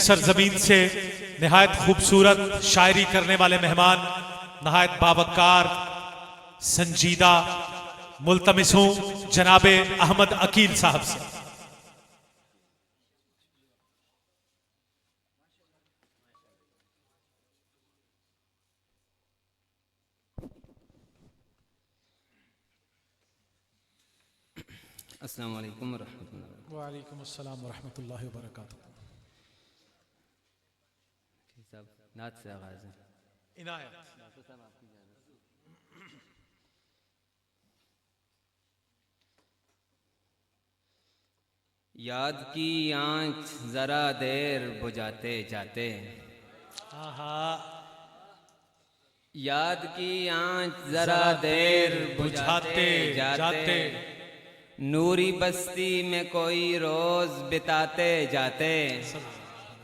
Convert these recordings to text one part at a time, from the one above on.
सरजमीन से निहायत खूबसूरत शायरी करने वाले मेहमान नहायत बावकार संजीदा मुल्तमिस हूं जनाबे अहमद अकील साहब से। अस्सलाम वालेकुम रहमतुल्लाह। वालेकुम अस्सलाम व रहमतुल्लाहि व बरकातुहू। साहब नात से आगाज़ है। इनायत। याद की आंच जरा देर बुझाते जाते, आहा याद की आंच जरा देर बुझाते जाते, नूरी बस्ती में कोई रोज बिताते जाते।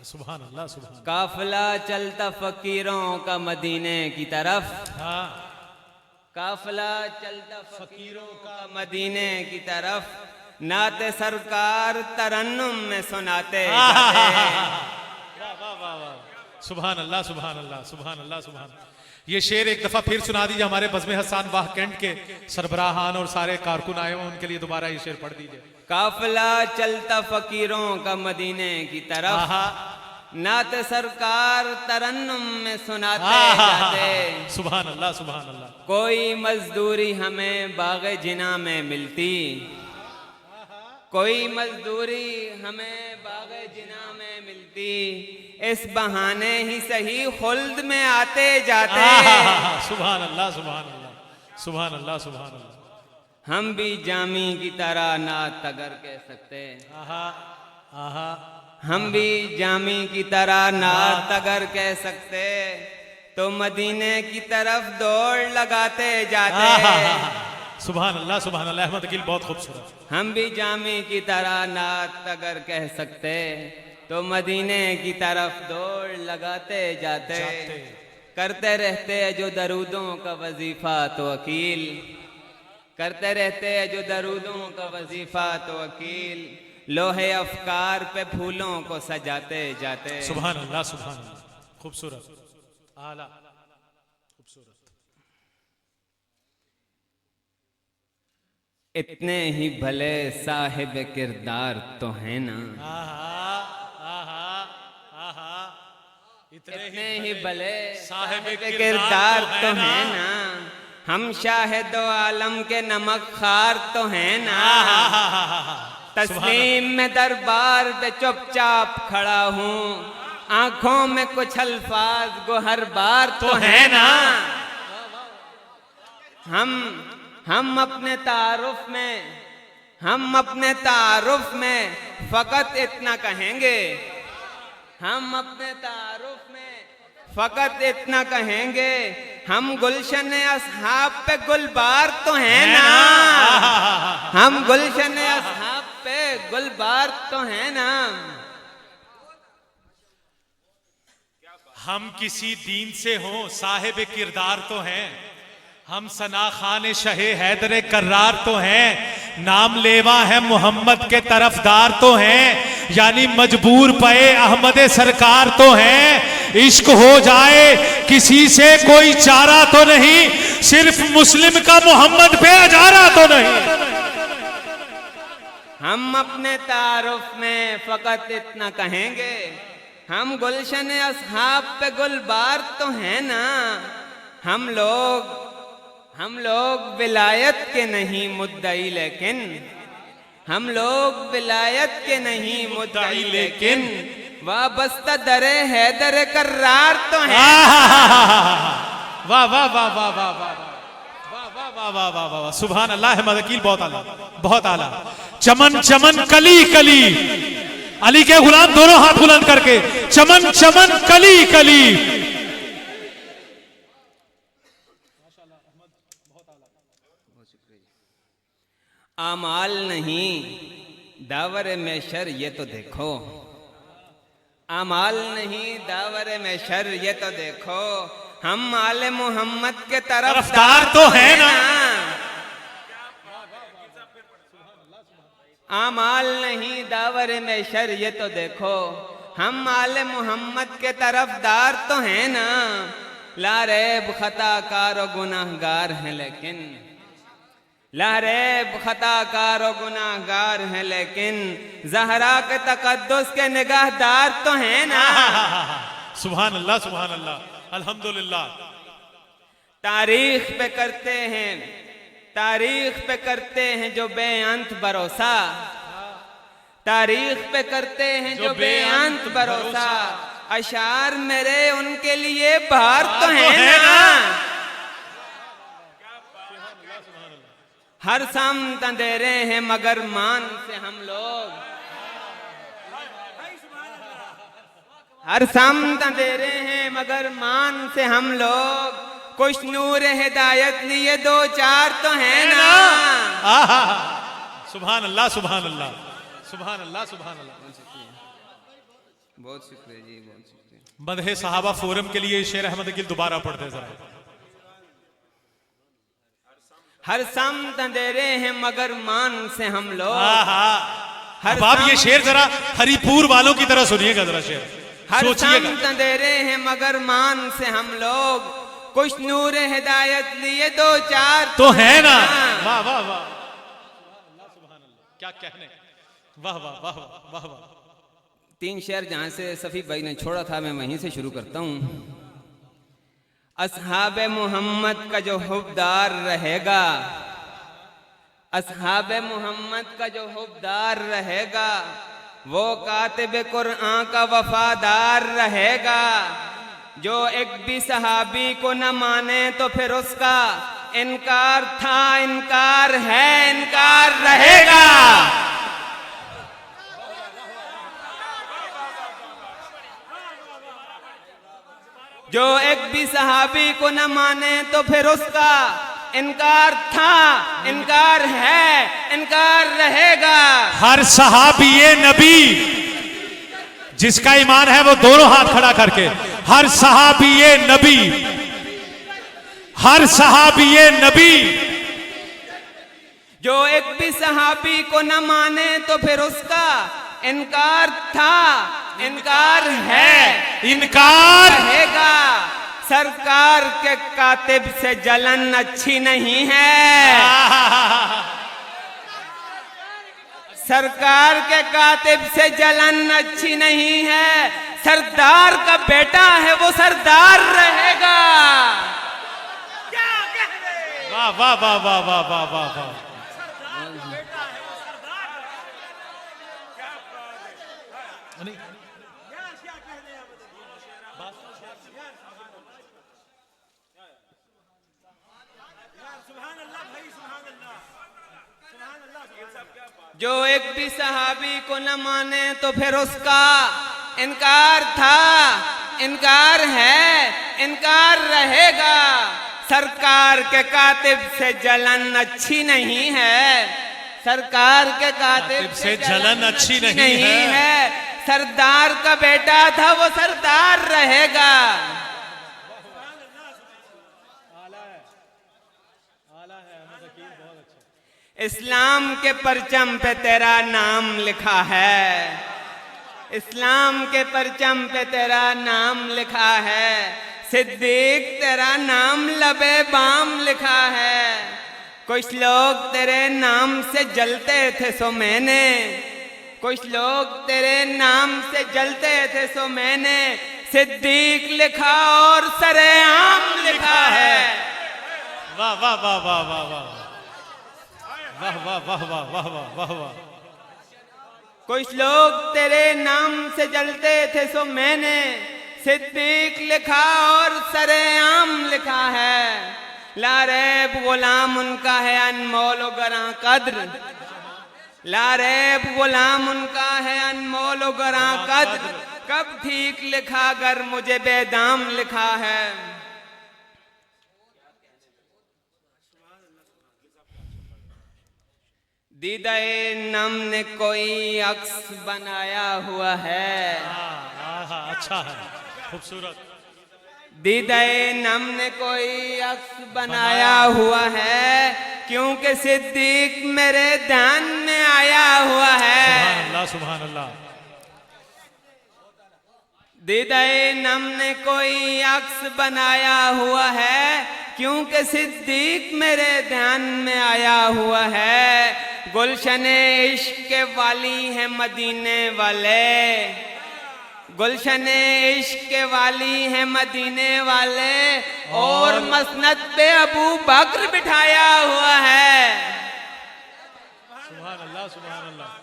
सुभान अल्लाह सुभान। काफिला चलता फकीरों का मदीने की तरफ, हाँ काफिला चलता फकीरों का मदीने की तरफ, नाते सरकार तरन्नुम में सुनाते जाते। सुभान अल्लाह सुभान अल्लाह सुभान अल्लाह सुभान। ये शेर एक दफा फिर सुना दीजिए। हमारे बज़्म हसन वाह कैंट के सरबराहान और सारे कारकुन आए हुए, उनके लिए दोबारा ये शेर पढ़ दीजिए। काफिला चलता फकीरों का मदीने की तरफ, नाते सरकार तरन्नुम में सुनाते जाते। सुभान अल्लाह सुभान अल्लाह। कोई मजदूरी हमें बाग़े जिना में मिलती, कोई मजदूरी हमें बाग़े जिना में मिलती, इस बहाने ही सही खुल्द में आते जाते। सुभान अल्लाह सुभान अल्लाह सुभान अल्लाह सुभान अल्लाह। हम भी जामी की तरह नात अगर कह सकते, आहा आहा, हम भी जामी की तरह नात अगर कह सकते, तो मदीने की तरफ दौड़ लगाते जाते। सुभान अल्लाह सुभान अल्लाह। अहमद अकील बहुत खूबसूरत। हम भी जामी की तरह नात अगर कह सकते, तो मदीने की तरफ दौड़ लगाते जाते। करते रहते जो दरूदों का वजीफा तो अकील, करते रहते जो दरूदों का वजीफा तो अकील, लोहे अफकार पे फूलों को सजाते जाते। सुभान अल्लाह सुभान अल्लाह। खूबसूरत आला खूबसूरत। इतने ही भले साहिब किरदार तो है ना, आहा आहा आहा, इतने ही भले साहिब किरदार तो है ना, हम शाहिदो आलम के नमक खार तो है ना। तस्लीम में दरबार पे चुपचाप खड़ा हूँ, आंखों में कुछ अल्फाज गोहर बार तो है ना। हम अपने तारुफ में, हम अपने तारुफ में फकत इतना कहेंगे, हम अपने तारुफ में फकत इतना कहेंगे, हम गुलशन असहाब पे गुलबार तो है ना, हम गुलशन असहाब पे गुलबार तो है ना। हम किसी दीन से हों साहिब किरदार तो हैं, हम सना खान शहे हैदर कर्रार तो हैं, नाम लेवा है मोहम्मद के तरफदार तो हैं, यानी मजबूर पे अहमद सरकार तो हैं। इश्क हो जाए किसी से कोई चारा तो नहीं, सिर्फ मुस्लिम का मोहम्मद पे अजारा तो नहीं। हम अपने तारुफ में फकत इतना कहेंगे, हम गुलशन असहाब पे गुलबार तो है ना। हम लोग विलायत के नहीं मुद्दई, लेकिन हम लोग विलायत के नहीं मुद्दई, लेकिन वाबस्ता दरे हैदर कर्रार तो है। वाह वाह वाह वाह वाह वाह वाह वाह वाह वाह वाह। सुभान अल्लाह। अहमद अकील बहुत आला बहुत आला। चमन चमन कली कली, अली के गुलाम दोनों हाथ बुलंद करके, चमन चमन कली कली। आमाल नहीं दावर में शर ये तो देखो, आमाल नहीं दावर में शर ये तो देखो, हम आले मोहम्मद के तरफदार तो है ना। आमाल नहीं दावर में शर ये तो देखो, हम आले मोहम्मद के तरफदार तो हैं ना, लारेब खताकार और गुनाहगार हैं लेकिन, लारेब खताकार और गुनाहगार हैं लेकिन ज़हरा के तकद्दुस के निगाहदार तो हैं ना। सुभान अल्लाह, सुभान अल्लाह, अल्हम्दुलिल्लाह। तारीख पे करते हैं, तारीख पे करते हैं जो बेअंत भरोसा, तारीख पे करते हैं जो बेअंत भरोसा, अशार मेरे उनके लिए बाहर तो है ना। हर सामत अंधेरे हैं मगर मान से हम लोग, हर सामत अंधेरे हैं मगर मान से हम लोग, कुछ नूर हिदायत लिए दो चार तो है ना। सुभान अल्लाह, सुभान अल्लाह, सुभान अल्लाह, सुभान अल्लाह। बहुत शुक्रिया जी, बहुत शुक्रिया। मदहे सहाबा फोरम के लिए शेर अहमद गिल दोबारा पढ़ते जरा। हर सामत अंधेरे हैं मगर मान से हम लोग, अब आप ये शेर जरा हरिपुर वालों की तरह सुनिएगा जरा शेर, हर सामत अंधेरे हैं मगर मान से हम लोग, कुछ नूर हिदायत लिए दो चार तो है ना। वाह वाह वाह, क्या कहने, वाह वाह वाह वाह वाह। 3 शेर जहां से सफी भाई ने छोड़ा था मैं वहीं से शुरू करता हूं। अस्हाबे मोहम्मद का जो हुब्बदार रहेगा, अस्हाबे मोहम्मद का जो हुब्बदार रहेगा, वो कातिब कुरान का वफादार रहेगा। जो एक भी सहाबी को न माने तो फिर उसका इनकार था, इनकार है, इनकार रहेगा। जो एक भी सहाबी को न माने तो फिर उसका इनकार था, इनकार है, इनकार रहेगा। हर सहाबी नबी जिसका ईमान है वो दोनों हाथ खड़ा करके, हर सहाबी नबी, हर सहाबी नबी। जो एक भी सहाबी को न माने तो फिर उसका इनकार था, इनकार है, इनकार रहेगा। सरकार के कातिब से जलन अच्छी नहीं है, सरकार के कातिब से जलन अच्छी नहीं है। सरदार का बेटा है वो सरदार रहेगा। वाह वाह वाह वाह वाह वाह वाह वाह। जो एक भी सहाबी को न माने तो फिर उसका इनकार था, इनकार है, इनकार रहेगा। सरकार के कातिब से जलन अच्छी नहीं है, सरकार के कातिब से जलन अच्छी नहीं है। सरदार का बेटा था वो सरदार रहेगा। इस्लाम के परचम पे तेरा नाम लिखा है, इस्लाम के परचम पे तेरा नाम लिखा है। सिद्दीक तेरा नाम लबे बाम लिखा है। कुछ लोग तेरे नाम से जलते थे सो मैंने, कुछ लोग तेरे नाम से जलते थे सो मैंने सिद्दीक लिखा और सरेआम लिखा है। वाह वाह वाह वाह वाह वाह वाह वाह वाह वाह वाह वाह वाह वाह। कुछ लोग तेरे नाम से जलते थे सो मैंने सिद्दीक लिखा और सरेआम लिखा है। लारेब गुलाम उनका है अनमोल गरा कद्र, लारेब गुलाम उनका है अनमोल गरा कद्र। कब ठीक लिखा अगर मुझे बेदाम लिखा है। दीदाए नम ने कोई अक्स बनाया हुआ है। अच्छा है, खूबसूरत। दीदाए नम ने कोई अक्स बनाया हुआ है, क्योंकि सिद्दीक मेरे ध्यान में आया हुआ है। सुभान अल्लाह, सुभान अल्लाह। दीदाए नम ने कोई अक्स बनाया हुआ है, क्योंकि सिद्दीक मेरे ध्यान में आया हुआ है। गुलशने इश्क के वाली है मदीने वाले, गुलशने इश्क के वाली है मदीने वाले, और मसनद पे अबू बकर बिठाया हुआ है। सुभान अल्लाह, सुभान अल्लाह।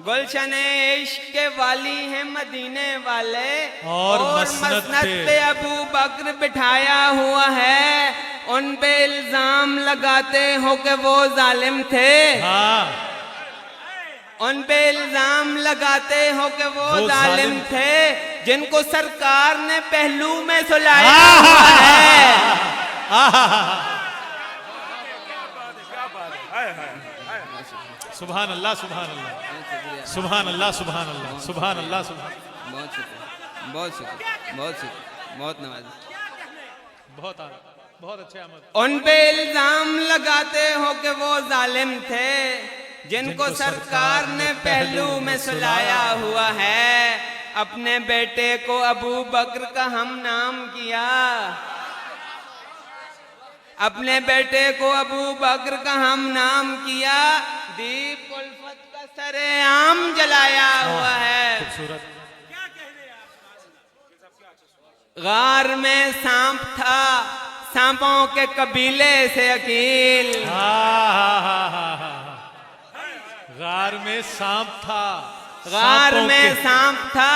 गुलशने इश्क के वाली है मदीने वाले, और मसनद पे अबू बकर बिठाया हुआ है। उन पे इल्जाम लगाते हो कि वो जालिम थे, हाँ, उन पे इल्जाम लगाते हो कि वो जालिम थे, जिनको सरकार ने पहलू में सुलाया हुआ है। सुभान अल्लाह, सुभान अल्लाह, सुभान अल्लाह, सुभान अल्लाह, सुभान अल्लाह, सुभान। बहुत शुक्रिया, बहुत शुक्रिया, बहुत शुक्रिया, बहुत नवाज़, बहुत आला, बहुत अच्छे अहमद। उन पे इल्जाम लगाते हो कि वो जालिम थे, जिनको सरकार ने पहलू में सुलाया हुआ है। अपने बेटे को अबू बकर का हम नाम किया, अपने बेटे को अबू बकर का हम नाम किया। दीप उल्फत का सरेआम जलाया हुआ है। खूबसूरत। गार में सांप था, सांपों के कबीले से अकील। गार में सांप था, गार में सांप था,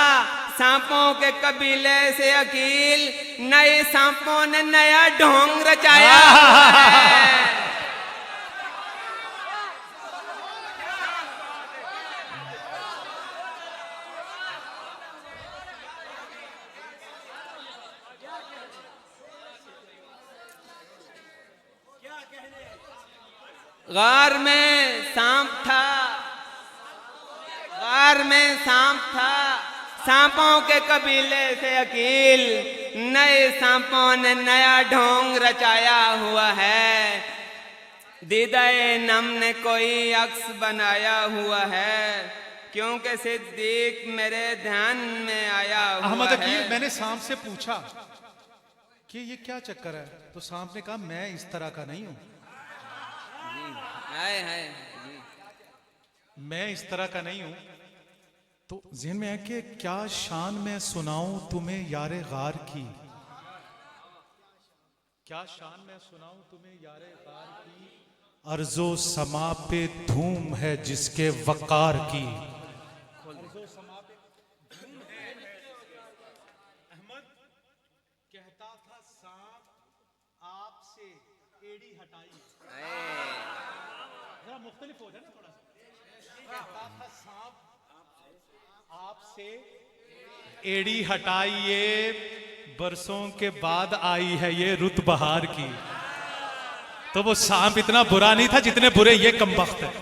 सांपों के कबीले से अकील। नए सांपों ने नया ढोंग रचाया हुआ है। गार में सांप था, गार में सांप था, सांपों के कबीले से अकील। नए सांपों ने नया ढोंग रचाया हुआ है। दीदाए नम ने कोई अक्स बनाया हुआ है, क्योंकि सिद्दीक मेरे ध्यान में आया हुआ अहमद है। अकील, मैंने सांप से पूछा कि ये क्या चक्कर है, तो सांप ने कहा मैं इस तरह का नहीं हूं, मैं इस तरह का नहीं हूं। तो ज़हन में है कि क्या शान मैं सुनाऊं तुम्हें यारे गार की, क्या शान मैं सुनाऊं तुम्हें यारे गार की। अर्जो समा पे धूम है जिसके वकार की। अर्जो समा पे धूम है। अहमद कहता था सांप आपसे एड़ी हटाई, जरा मुख्तलिफ हो जाए ना थोड़ा सा। कहता था सांप आपसे एड़ी हटाइए, बरसों के बाद आई है ये रुत बहार की। तो वो सांप इतना बुरा नहीं था जितने बुरे ये कमबख्त है।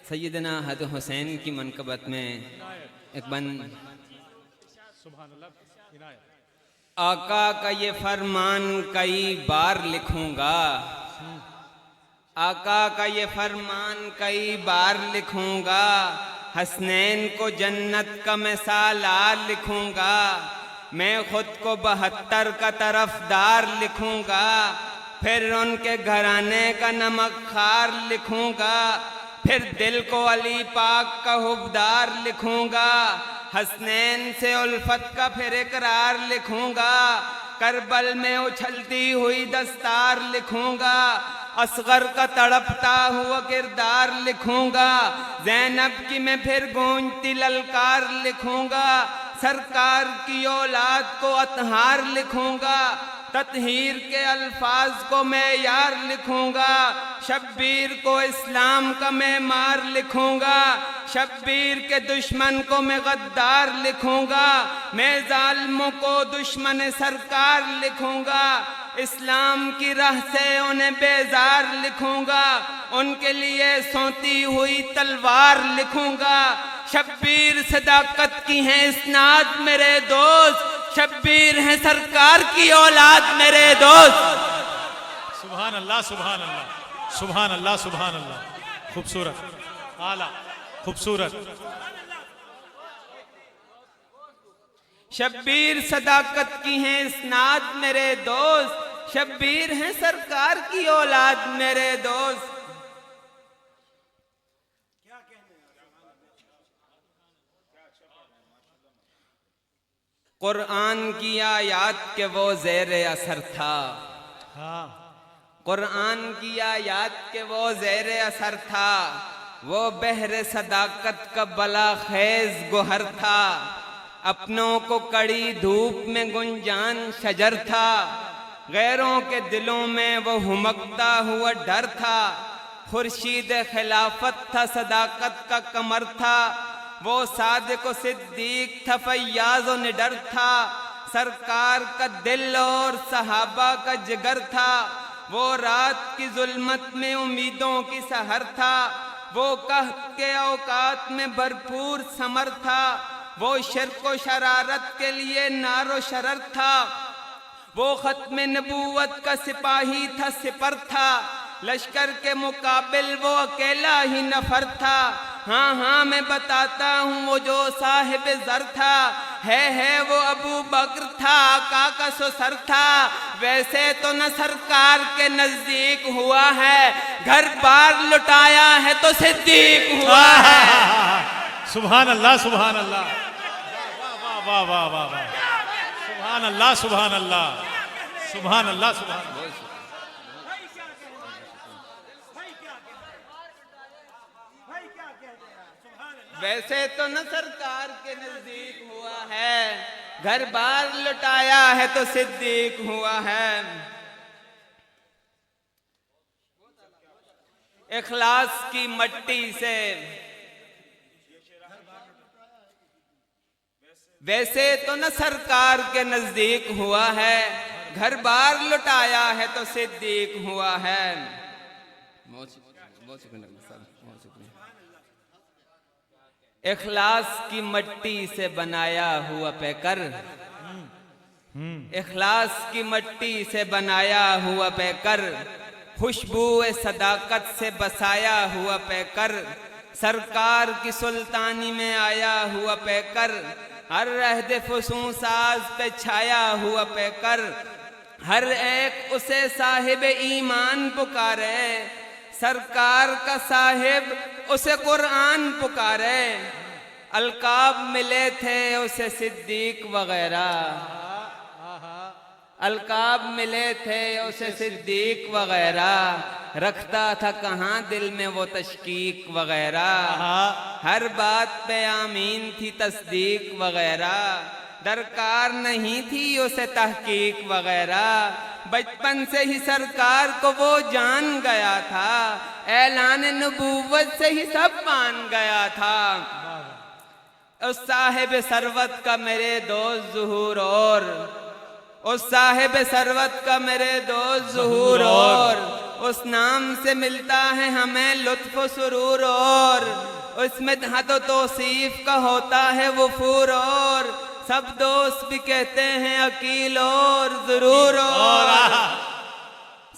सैयदना हज़रत हुसैन की मनकबत में एक बंद। आका का ये फरमान कई बार लिखूंगा, आका का ये फरमान कई बार लिखूंगा। हसनैन को जन्नत का मैं सालार लिखूंगा, मैं खुद को 72 का तरफदार लिखूंगा। फिर उनके घराने का नमक खार लिखूंगा, फिर दिल को अली पाक का हुबदार लिखूंगा। हसनैन से उल्फत का फिर इकरार लिखूंगा, करबल में उछलती हुई दस्तार लिखूंगा। असगर का तड़पता हुआ किरदार लिखूंगा, ज़ैनब की मैं फिर गूंजती ललकार लिखूंगा। सरकार की औलाद को अतहार लिखूंगा, ततहीर के अल्फाज को मैं यार लिखूंगा। शब्बीर को इस्लाम का मेमार लिखूंगा, शब्बीर के दुश्मन को मैं गद्दार लिखूंगा। मैं जालिमों को दुश्मन सरकार लिखूंगा, इस्लाम की राह से उन्हें बेजार लिखूंगा। उनके लिए सोती हुई तलवार लिखूंगा। शब्बीर सदाकत की हैं इस्नाद मेरे दोस्त, शब्बीर हैं सरकार की औलाद मेरे दोस्त। सुभान अल्लाह, सुभान अल्लाह, सुभान अल्लाह, सुभान अल्लाह। खूबसूरत, आला, खूबसूरत। शब्बीर सदाकत की हैं इस्नाद मेरे दोस्त, शब्बीर हैं सरकार की औलाद मेरे दोस्त। कुरान की आयात के वो ज़ेरे असर था, हाँ, कुरान की आयात के वो ज़ेरे असर था, वो बहरे सदाकत का बला खेज गुहर था। अपनों को कड़ी धूप में गुंजान शजर था, गैरों के दिलों में वो हुमकता हुआ डर था। खुर्शीद खिलाफत था, सदाकत का कमर था, वो सादिक सिद्दीक था, फैयाज और निडर था। सरकार का दिल और सहाबा का जिगर था, वो रात की जुल्मत में उम्मीदों की सहर था। वो कहत के औकात में भरपूर समर था, वो शिर्क व शरारत के लिए नारो शरर था। वो खत्म नबूवत का सिपाही था, सिपर था, लश्कर के मुकाबिल वो अकेला ही नफर था। हाँ हाँ मैं बताता हूँ वो जो साहिब जर था, है वो अबू बकर था, आका का ससुर था। वैसे तो न सरकार के नजदीक हुआ है, घर बार लुटाया है तो सिद्दीक हुआ है। सुभान अल्लाह, सुभान अल्लाह, वाह वाह वाह वाह वाह, सुभान अल्लाह, सुभान अल्लाह, सुभान अल्लाह, सुभान अल्लाह। वैसे तो न सरकार के नजदीक हुआ है, घर बार लुटाया है तो सिद्दीक हुआ है। इखलास की मट्टी से, वैसे तो न सरकार के नजदीक हुआ है, घर बार लुटाया है तो सिद्दीक हुआ है। इखलास की मट्टी से बनाया हुआ पैकर, इखलास की मट्टी से बनाया हुआ पैकर, खुशबू सदाकत से बसाया हुआ पैकर, सरकार की सुल्तानी में आया हुआ पैकर, हर रहद फसूं साज पे छाया हुआ पैकर, हर एक उसे साहिब ईमान पुकारे, सरकार का साहिब उसे कुरान पुकारे। अलकाब मिले थे उसे सिद्दीक वगैरह, अलकाब मिले थे उसे सिद्दीक वगैरह, रखता था कहाँ दिल में वो तशकीक वगैरह, हर बात पे आमीन थी तस्दीक वगैरह, दरकार नहीं थी उसे तहकीक वगैरह। बचपन से ही सरकार को वो जान गया था, ऐलान नबूवत से ही सब मान गया था। उस साहिब सरवत का मेरे दोस्त ज़ुहूर और, उस साहिब सरवत का मेरे दोस्त ज़ुहूर और, उस नाम से मिलता है हमें लुत्फ़ व सुरूर और, उसमें तो तौसीफ का होता है वफूर और, सब दोस्त भी कहते हैं अकील और ज़रूर और,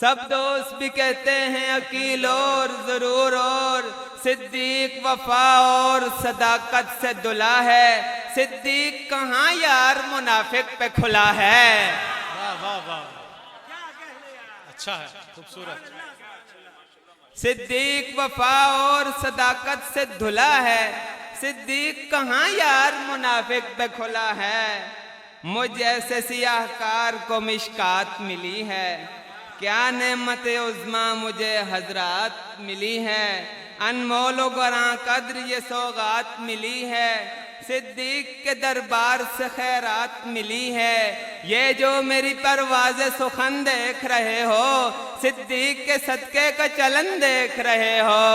सब दोस्त भी कहते हैं अकील और ज़रूर और। सिद्दीक वफा और सदाकत से दुला है, सिद्दीक कहाँ यार मुनाफिक पे खुला है। वाह वाह वाह, अच्छा है, खूबसूरत। सिद्दीक वफा और सदाकत से धुला है, सिद्दीक कहाँ यार मुनाफिक पे खुला है। मुझ जैसे सियाहकार को मिशकात मिली है, क्या नेमत उज़्मा मुझे हजरात मिली है, अनमोल गरां कद्र ये सौगात मिली है, सिद्दीक के दरबार से खैरात मिली है। ये जो मेरी परवाज़ सुखन देख रहे हो, सिद्दीक के सदके का चलन देख रहे हो।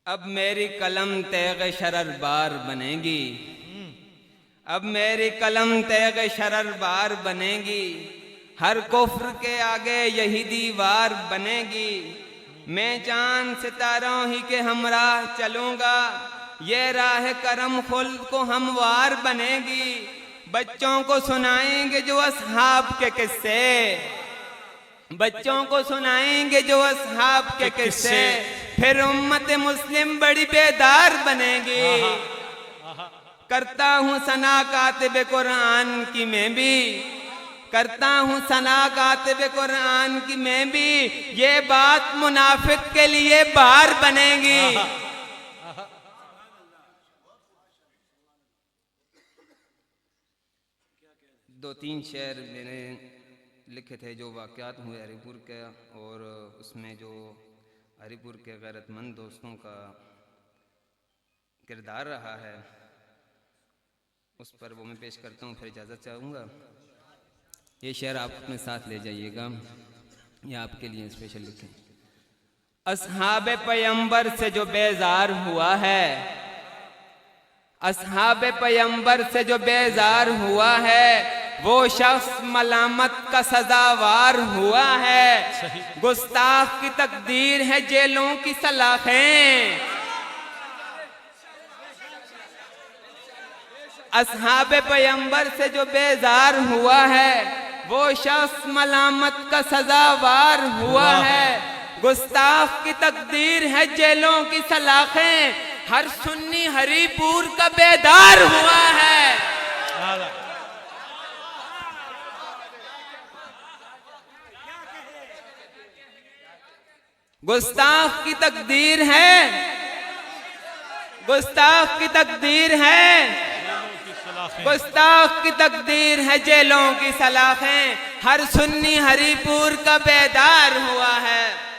अब मेरी कलम तेग शरर बार बनेगी, अब मेरी कलम तेग शरर बार बनेगी, हर कुफ्र के आगे यही दीवार बनेगी। मैं चांद सितारों ही के हमराह चलूंगा, ये राह करम खुल्द को हमवार बनेगी। बच्चों को सुनाएंगे जो असहाब के किस्से, बच्चों को सुनाएंगे जो असहाब के किस्से, फिर उम्मत मुस्लिम बड़ी बेदार बनेगी। करता हूँ सना कातिब कुरान की मैं भी, करता हूँ सना कातिब कुरान की मैं भी, ये बात मुनाफिक के लिए बार बनेगी। दो तीन शेर मैंने लिखे थे जो वाक़यात हुए हरिपुर के, और उसमें जो हरिपुर के गैरतमंद दोस्तों का किरदार रहा है उस पर वो मैं पेश करता हूँ, फिर इजाज़त चाहूँगा। ये शेर आप अपने साथ ले जाइएगा, ये आपके लिए स्पेशल लिखे। अस्हाबे पैगंबर से जो बेजार हुआ है, अस्हाबे पैगंबर से जो बेजार हुआ है, वो शख्स मलामत का सजावार हुआ है। गुस्ताख की तकदीर है जेलों की सलाखें, अस्हाबे पैगंबर से जो बेजार हुआ है, वो शख्स मलामत का सजावार हुआ है। गुस्ताख की तकदीर है जेलों की सलाखें, हर सुन्नी हरिपुर का बेदार हुआ है। गुस्ताख की तकदीर है, गुस्ताख की तकदीर है, गुस्ताख की तकदीर है जेलों की सलाखें, हर सुन्नी हरिपुर का बेदार हुआ है।